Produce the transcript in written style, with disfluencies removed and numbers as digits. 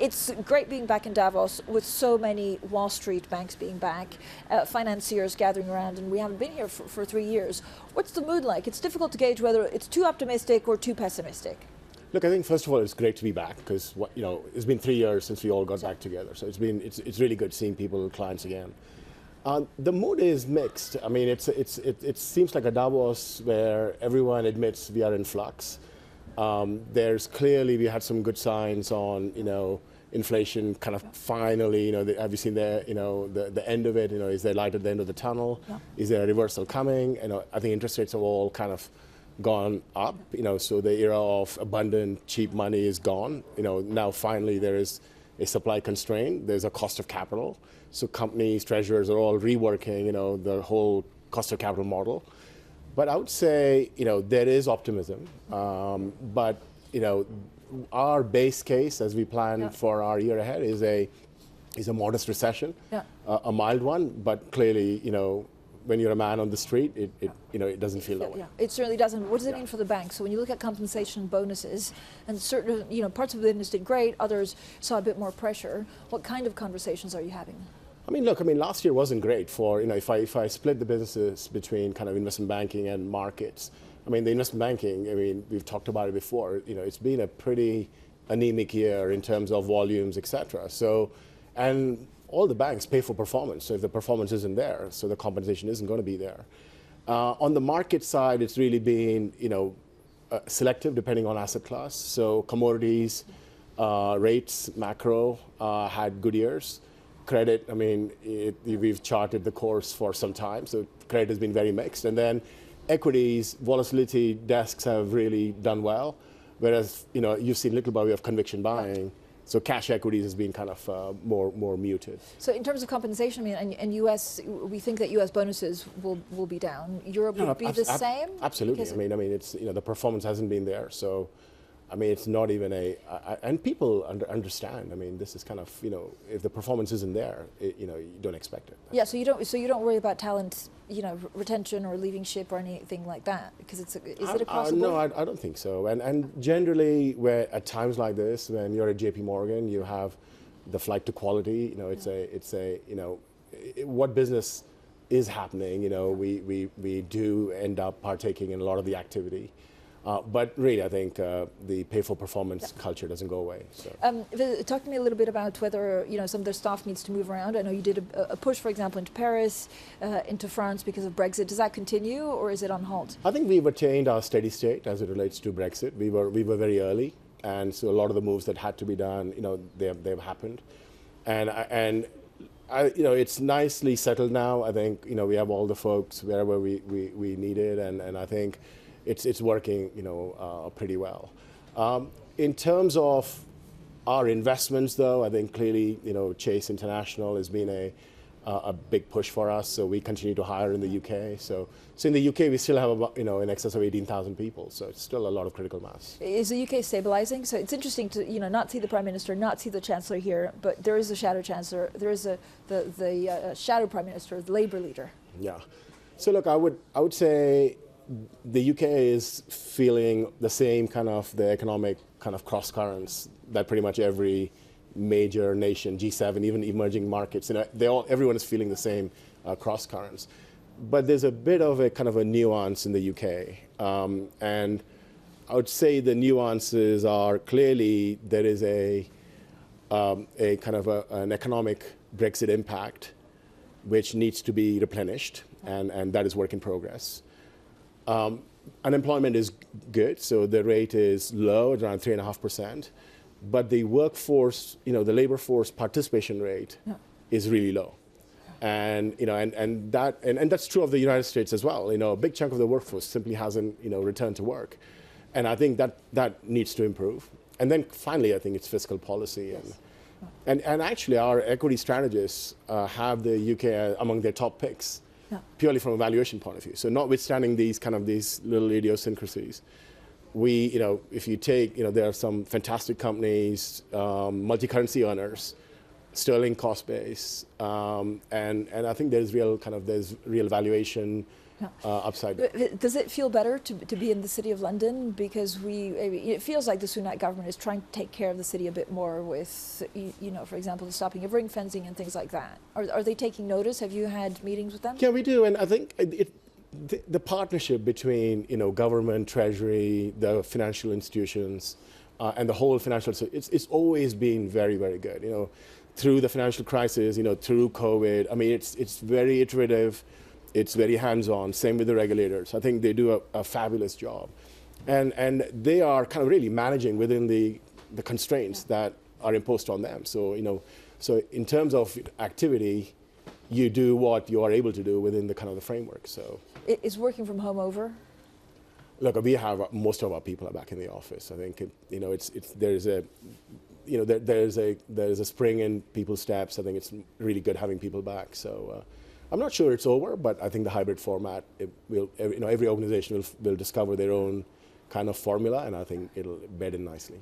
It's great being back in Davos with so many Wall Street banks being back, financiers gathering around, and we haven't been here for 3 years. What's the mood like? It's difficult to gauge whether it's too optimistic or too pessimistic. Look, I think first of all, it's great to be back because it's been 3 years since we all got back together. So it's really good seeing people, clients again. The mood is mixed. I mean, it seems like a Davos where everyone admits we are in flux. There's clearly, we had some good signs on, inflation kind of finally, have you seen the end of it? Is there light at the end of the tunnel? Yeah. Is there a reversal coming? I think interest rates have all kind of gone up, so the era of abundant, cheap money is gone. Now finally there is a supply constraint, there's a cost of capital. So companies, treasurers are all reworking, the whole cost of capital model. But I would say, there is optimism, but, our base case as we plan for our year ahead is a modest recession, a mild one, but clearly, when you're a man on the street, it doesn't feel that way. Yeah, it certainly doesn't. What does it mean for the bank? So when you look at compensation bonuses, and certain, parts of the business did great, others saw a bit more pressure. What kind of conversations are you having? I mean, look, last year wasn't great for, if I split the businesses between kind of investment banking and markets. The investment banking, we've talked about it before, it's been a pretty anemic year in terms of volumes, et cetera. So, and all the banks pay for performance. So if the performance isn't there, so the compensation isn't going to be there. On the market side, it's really been, selective depending on asset class. So commodities, rates, macro had good years. Credit, we've charted the course for some time, so credit has been very mixed. And then equities, volatility desks have really done well, whereas you've seen little by way of conviction buying. So cash equities has been kind of more muted. So in terms of compensation, and US, we think that US bonuses will be down. Europe would be the same? Absolutely. It's the performance hasn't been there. So it's not even and people understand. This is kind of, if the performance isn't there, you don't expect it. Yeah, so you don't worry about talent, retention or leaving ship or anything like that, because is it across the board? No, I don't think so. And generally, where at times like this, when you're at JPMorgan, you have the flight to quality. What business is happening. We do end up partaking in a lot of the activity. But really, I think the pay-for-performance culture doesn't go away. So. Talk to me a little bit about whether some of their staff needs to move around. I know you did a push, for example, into Paris, into France because of Brexit. Does that continue, or is it on hold? I think we've attained our steady state as it relates to Brexit. We were very early, and so a lot of the moves that had to be done, they've happened, and it's nicely settled now. I think we have all the folks wherever we need it, and I think it's working, pretty well. In terms of our investments, though, I think clearly, Chase International has been a big push for us. So we continue to hire in the UK. So in the UK, we still have about, in excess of 18,000 people. So it's still a lot of critical mass. Is the UK stabilizing? So it's interesting to, not see the Prime Minister, not see the Chancellor here, but there is a shadow Chancellor. There is the shadow Prime Minister, the Labour leader. Yeah. So look, I would say the UK is feeling the same kind of the economic kind of cross currents that pretty much every major nation, G7, even emerging markets, everyone is feeling the same cross currents. But there's a bit of a kind of a nuance in the UK, and I would say the nuances are clearly there is a kind of an economic Brexit impact which needs to be replenished, and that is work in progress. Unemployment is good, so the rate is low, at around 3.5%. But the workforce, the labor force participation rate is really low, and that's true of the United States as well. A big chunk of the workforce simply hasn't returned to work, and I think that needs to improve. And then finally, I think it's fiscal policy, and actually our equity strategists have the UK among their top picks. Purely from a valuation point of view. So notwithstanding these little idiosyncrasies, if you take, there are some fantastic companies, multi-currency earners, sterling cost base, and I think there's real valuation upside down. Does it feel better to be in the City of London? Because it feels like the Sunak government is trying to take care of the city a bit more with, for example, the stopping of ring fencing and things like that. Are they taking notice? Have you had meetings with them? Yeah, we do, and I think the partnership between government, treasury, the financial institutions, and the whole financial it's always been very, very good. Through the financial crisis, through COVID. I mean, it's very iterative. It's very hands-on. Same with the regulators. I think they do a fabulous job, and they are kind of really managing within the constraints that are imposed on them. So so in terms of activity, you do what you are able to do within the kind of the framework. So is working from home over? Look, we have most of our people are back in the office. I think there's a spring in people's steps. I think it's really good having people back. So. I'm not sure it's over, but I think the hybrid format, every organization will discover their own kind of formula, and I think it'll bed in nicely.